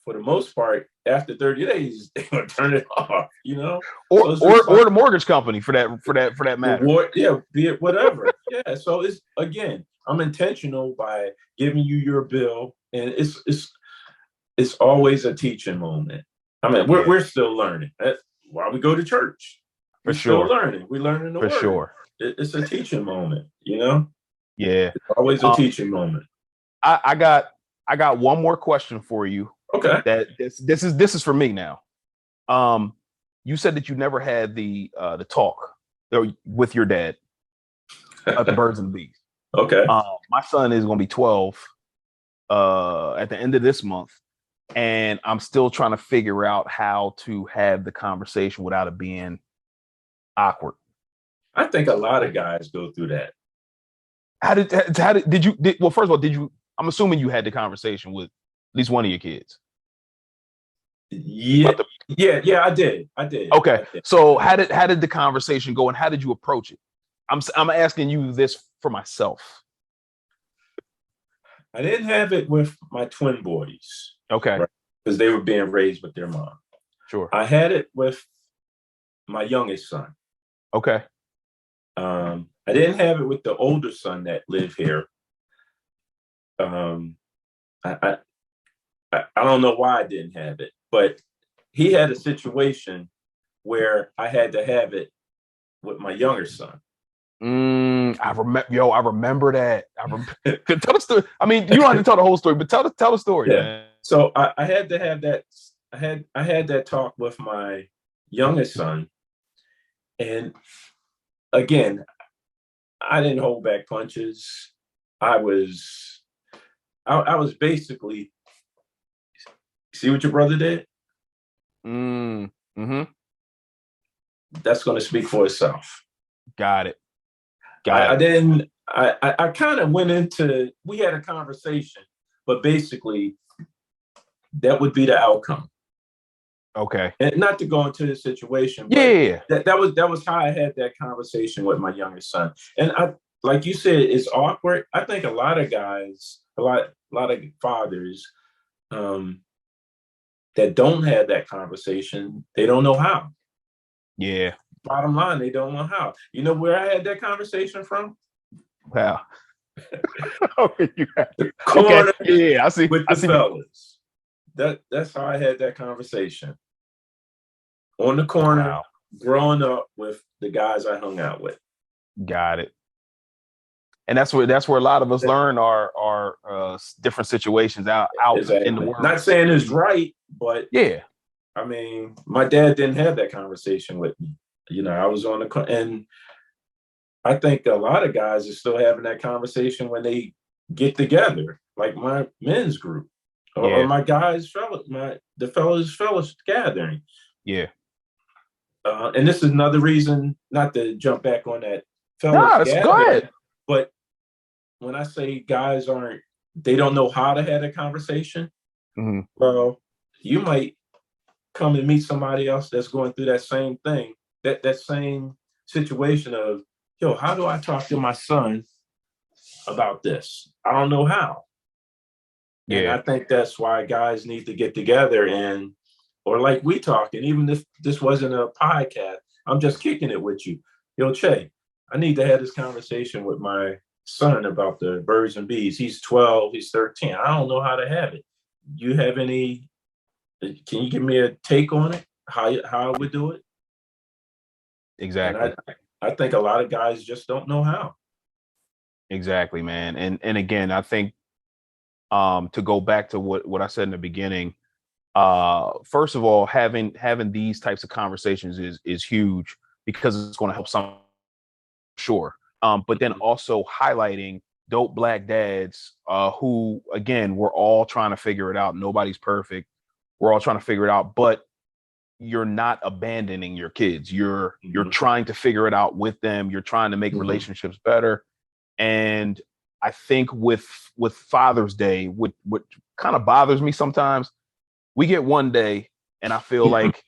for the most part, after 30 days, they're going to turn it off, Or the mortgage company for that matter. Be it whatever. Yeah. So I'm intentional by giving you your bill, and it's always a teaching moment. I mean, we're still learning. That's why we go to church. We're still learning. We're learning the word. For sure. It's a teaching moment, Yeah. It's always a teaching moment. I got one more question for you. Okay. That this is for me now. You said that you never had the talk with your dad at the Birds and the Bees. Okay. My son is going to be 12 at the end of this month, and I'm still trying to figure out how to have the conversation without it being awkward. I think a lot of guys go through that. Well, first of all, I'm assuming you had the conversation with at least one of your kids. Yeah, I did. Okay. I did. So how did the conversation go, and how did you approach it? I'm asking you this for myself. I didn't have it with my twin boys. Okay. Right? Because they were being raised with their mom. Sure. I had it with my youngest son. Okay. I didn't have it with the older son that lived here. I don't know why I didn't have it, but he had a situation where I had to have it with my younger son. I remember that. Tell us the. I mean, you don't have to tell the whole story, but tell the story. Yeah. Man. So I had to have that. I had that talk with my youngest son, and again, I didn't hold back punches. I was basically, see what your brother did? Mm-hmm. That's going to speak for itself. Got it. I kind of went into, we had a conversation, but basically that would be the outcome. Okay. And not to go into the situation, but that was how I had that conversation with my youngest son. And like you said, it's awkward. I think a lot of guys, a lot of fathers that don't have that conversation, they don't know how. Yeah. Bottom line, they don't know how. You know where I had that conversation from? Wow. Okay. Yeah, I see. With the fellas. That's how I had that conversation. On the corner, growing up with the guys I hung out with. Got it. And that's where a lot of us learn our different situations out exactly. in the world. Not saying it's right, but yeah, I mean, my dad didn't have that conversation with me. You know, I was on and I think a lot of guys are still having that conversation when they get together, like my men's group or Yeah. my guys, the fellows gathering. Yeah. And this is another reason, not to jump back on that fellas No, that's gathering, good. but when I say guys they don't know how to have a conversation, well, you might come and meet somebody else that's going through that same thing, that same situation of, yo, how do I talk to my son about this? I don't know how. And Yeah. I think that's why guys need to get together or like we talk, and even if this wasn't a podcast, I'm just kicking it with you. Yo, Che, I need to have this conversation with my son about the birds and bees. He's 12, he's 13. I don't know how to have it. You have any, can you give me a take on it? How I would do it? Exactly. And I think a lot of guys just don't know how. Exactly, man. And again, I think to go back to what I said in the beginning, first of all, having these types of conversations is huge because it's going to help some, sure. But then also highlighting dope black dads who, again, we're all trying to figure it out. Nobody's perfect. We're all trying to figure it out, but you're not abandoning your kids. You're trying to figure it out with them. You're trying to make relationships better. And I think with Father's Day, what kind of bothers me sometimes, we get one day, and I feel like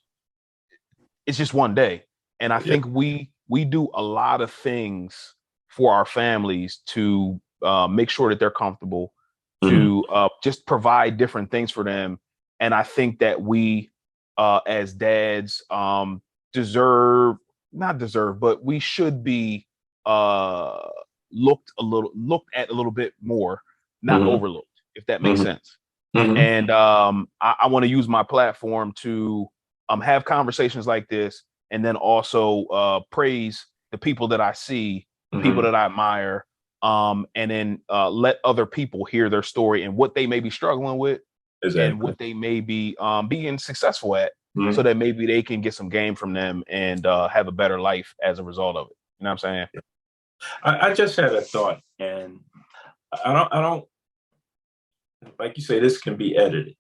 it's just one day. And I think we do a lot of things for our families to make sure that they're comfortable, to just provide different things for them. And I think that we, as dads, not deserve, but we should be looked at a little bit more, not overlooked, if that makes sense. And I want to use my platform to have conversations like this, and then also praise the people that I see, the people that I admire, and then let other people hear their story and what they may be struggling with, and what they may be being successful at, so that maybe they can get some game from them and have a better life as a result of it. You know what I'm saying? I just had a thought, and I don't, like you say, this can be edited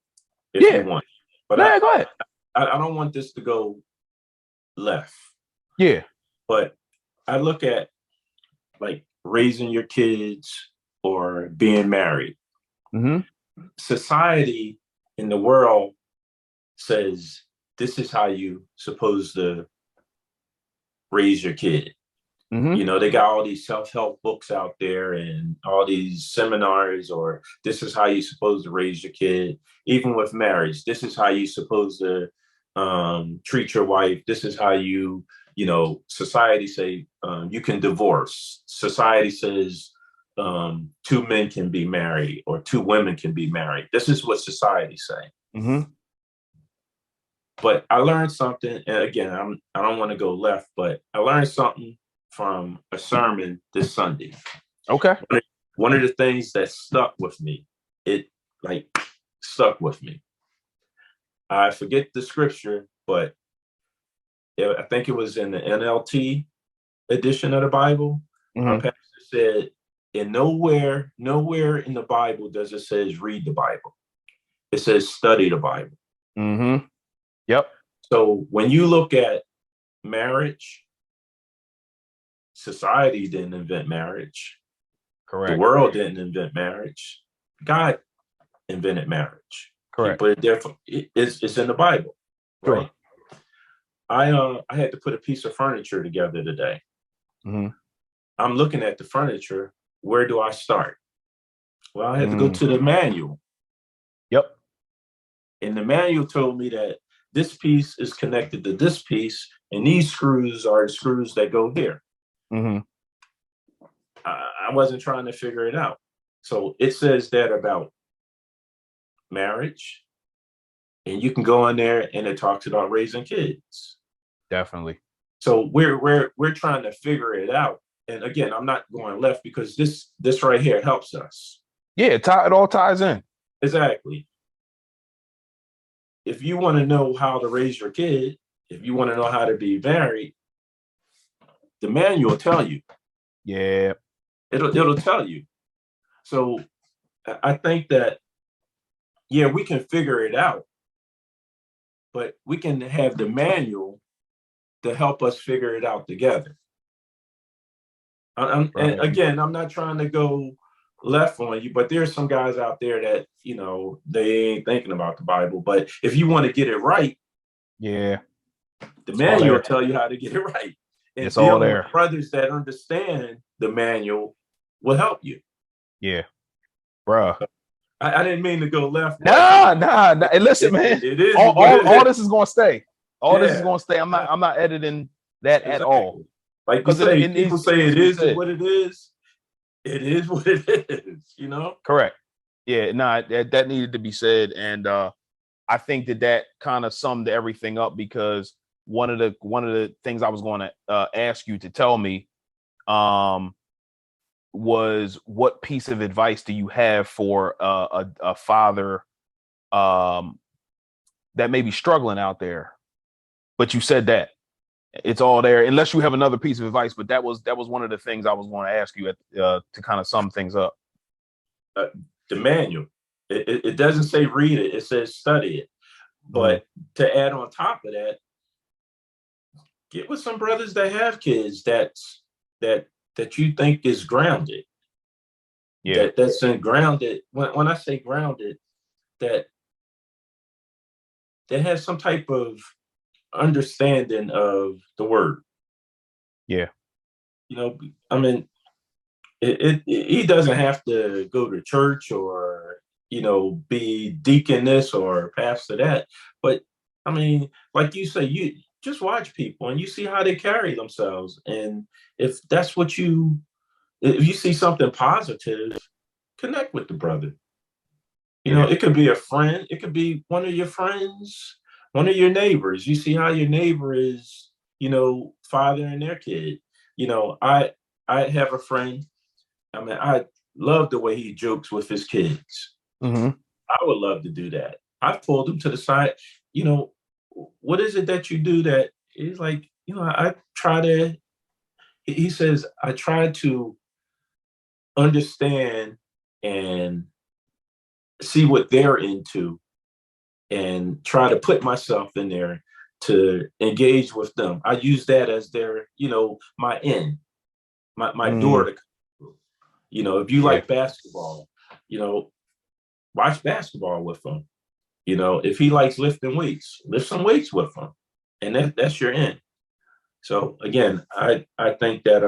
if you want, but go ahead. I don't want this to go left. Yeah. But I look at like raising your kids or being married. Society in the world says this is how you supposed to raise your kid. You know, they got all these self-help books out there and all these seminars, or this is how you're supposed to raise your kid. Even with marriage, this is how you're supposed to treat your wife. This is how you society say you can divorce. Society says two men can be married or two women can be married. This is what society say. But I learned something, and again, I don't want to go left, but I learned something from a sermon this Sunday. Okay. One of the things that stuck with me, stuck with me. I forget the scripture, but I think it was in the NLT edition of the Bible. Our pastor said, and nowhere in the Bible does it says read the Bible. It says study the Bible. Yep. So when you look at marriage, society didn't invent marriage. Correct. The world didn't invent marriage. God invented marriage. Correct. But it's in the Bible, right? Sure. I had to put a piece of furniture together today. I'm looking at the furniture. Where do I start? Well, I had to go to the manual. Yep. And the manual told me that this piece is connected to this piece, and these screws are the screws that go here. I wasn't trying to figure it out. So it says that about marriage, and you can go in there and it talks about raising kids. Definitely. So we're trying to figure it out. And again, I'm not going left because this right here helps us. Yeah, it all ties in. Exactly. if you want to know how to raise your kid, if you want to know how to be married, the manual will tell you. Yeah. It'll tell you. So I think that, yeah, we can figure it out, but we can have the manual to help us figure it out together. And again, I'm not trying to go left on you, but there's some guys out there that, you know, they ain't thinking about the Bible. But if you want to get it right, yeah, the manual will tell you how to get it right. And it's all dealing there. with brothers that understand the manual will help you. Yeah, bruh. I didn't mean to go left. Nah. Hey, listen, man. It is all this is gonna stay. All this is Yeah. gonna stay. I'm not editing that at all. Like you say, people say it is what it is. It is what it is, you know? Correct. Yeah, nah, that needed to be said. And I think that kind of summed everything up, because one of the things I was going to ask you to tell me was, what piece of advice do you have for a father that may be struggling out there? But you said that it's all there, unless you have another piece of advice. But that was one of the things I was going to ask you to kind of sum things up. The manual. It doesn't say read it. It says study it. But to add on top of that, get with some brothers that have kids that you think is grounded. Yeah. That's in grounded. When I say grounded, that has some type of understanding of the word. Yeah. You know, I mean, he doesn't have to go to church or, you know, be deacon this or pastor that. But I mean, like you say, you just watch people and you see how they carry themselves. And if that's what if you see something positive, connect with the brother. You know, it could be a friend, it could be one of your friends, one of your neighbors. You see how your neighbor is, you know, fathering their kid. You know, I have a friend. I mean, I love the way he jokes with his kids. Mm-hmm. I would love to do that. I've pulled him to the side. You know, what is it that you do that is like, you know, I try to, he says, I try to understand and see what they're into and try to put myself in there to engage with them. I use that as their, you know, my door to, you know, if you like basketball, you know, watch basketball with them. You know, if he likes lifting weights, lift some weights with him. And that's your end. So again, I think that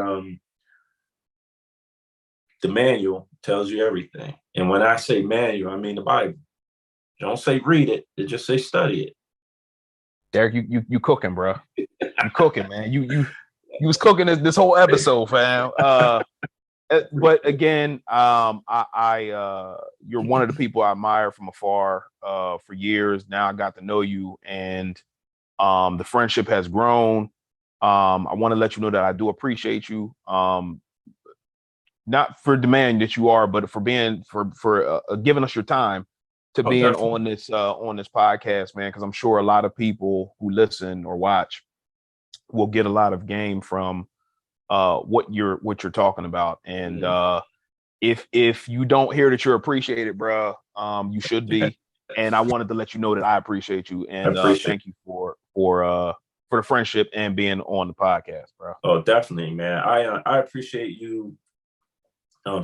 the manual tells you everything. And when I say manual, I mean the Bible. Don't say read it, it just say study it. Derrick, you cooking, bro. You cooking, man. You was cooking this whole episode, fam. But again, you're one of the people I admire from afar for years. Now I got to know you, and the friendship has grown. I want to let you know that I do appreciate you. Not for demand that you are, but for being for giving us your time to being on this podcast, man. Because I'm sure a lot of people who listen or watch will get a lot of game from what you're talking about. And if you don't hear that you're appreciated, bro, you should be. And I wanted to let you know that I appreciate you, and thank you for the friendship and being on the podcast, bro. Oh, definitely, man. I appreciate you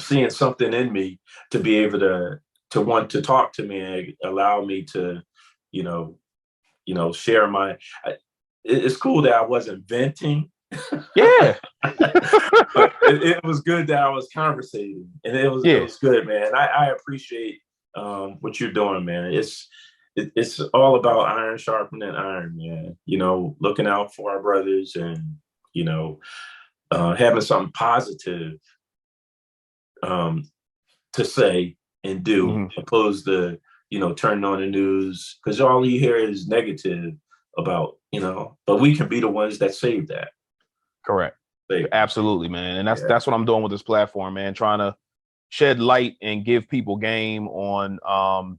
seeing something in me to be able to want to talk to me and allow me to, you know, share my. It's cool that I wasn't venting. Yeah. But it was good that I was conversating, and it was good, man. I appreciate what you're doing, man. It's all about iron sharpening iron, man. You know, looking out for our brothers, and you know, having something positive to say and do, opposed to, you know, turning on the news, because all you hear is negative about, you know. But we can be the ones that save that. Correct. Absolutely, man. And that's what I'm doing with this platform, man. Trying to shed light and give people game on,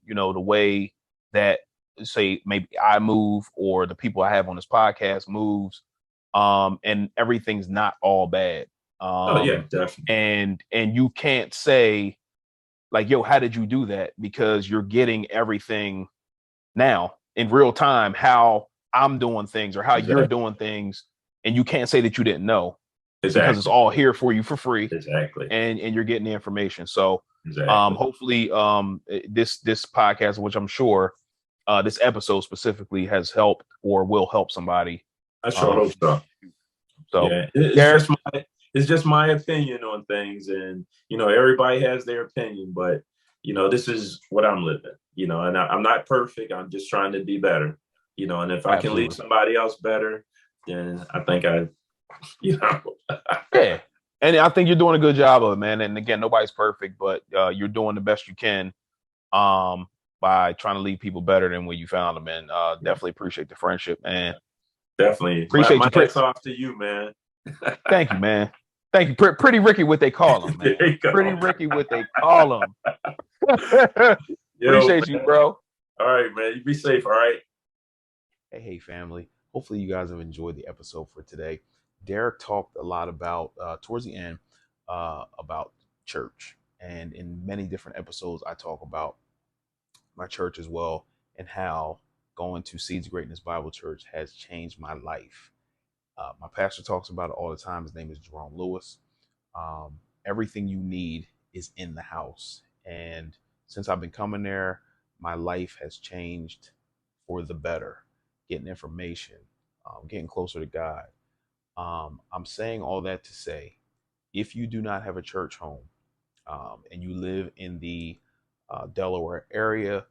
you know, the way that say maybe I move or the people I have on this podcast moves, and everything's not all bad. Oh yeah, definitely. And you can't say like, yo, how did you do that? Because you're getting everything now in real time, how I'm doing things or how you're Exactly. doing things. And you can't say that you didn't know because it's Exactly. all here for you for free, Exactly. and you're getting the information. So Exactly. hopefully this podcast, which I'm sure this episode specifically has helped or will help somebody. I sure hope so. So Yeah, it's Derrick, just my opinion on things, and everybody has their opinion, but this is what I'm living. And I'm not perfect. I'm just trying to be better. And if I can leave absolutely. somebody else better, then I think I, you know, Yeah. And I think you're doing a good job of it, man. And again, nobody's perfect, but you're doing the best you can um, by trying to leave people better than when you found them. And yeah, definitely appreciate the friendship, man. definitely. Appreciate My you. hat's off to you, man. Thank you, man. Thank you. Pretty Ricky, what they call him, man. There you Pretty go. Ricky, what they call him. Yo, Appreciate you, man. bro. All right, man. You be safe. All right. Hey, family. Hopefully, you guys have enjoyed the episode for today. Derrick talked a lot about, towards the end, about church. And in many different episodes, I talk about my church as well and how going to Seeds of Greatness Bible Church has changed my life. My pastor talks about it all the time. His name is Jerome Lewis. Everything you need is in the house. And since I've been coming there, my life has changed for the better. Getting information, getting closer to God. I'm saying all that to say, if you do not have a church home and you live in the Delaware area,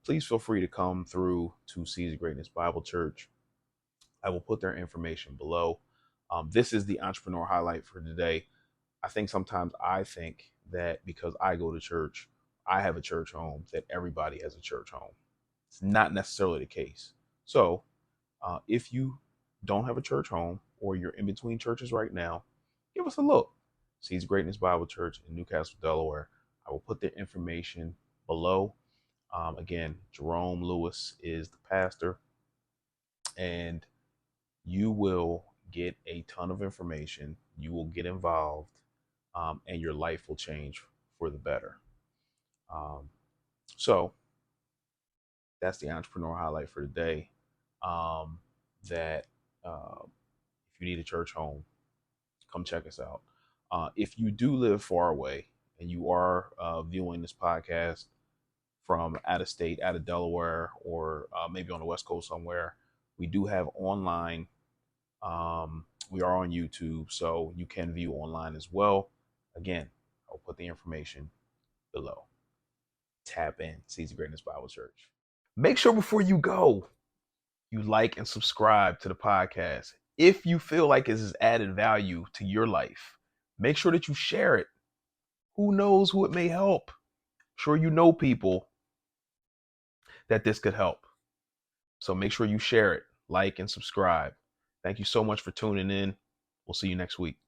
please feel free to come through to Seeds of Greatness Bible Church. I will put their information below. This is the entrepreneur highlight for today. Sometimes I think that because I go to church, I have a church home, that everybody has a church home. It's not necessarily the case. So if you don't have a church home or you're in between churches right now, give us a look. Seeds of Greatness Bible Church in Newcastle, Delaware. I will put their information below. Again, Jerome Lewis is the pastor, and you will get a ton of information. You will get involved, and your life will change for the better. Um, so that's the entrepreneur highlight for today. Um, that if you need a church home, come check us out. If you do live far away and you are viewing this podcast from out of state, out of Delaware, or maybe on the West Coast somewhere, we do have online. We are on YouTube, so you can view online as well. Again, I'll put the information below. Tap in, Seeds of Greatness Bible Church. Make sure before you go, you like and subscribe to the podcast. If you feel like this has added value to your life, make sure that you share it. Who knows who it may help? Sure, you know people that this could help. So make sure you share it, like, and subscribe. Thank you so much for tuning in. We'll see you next week.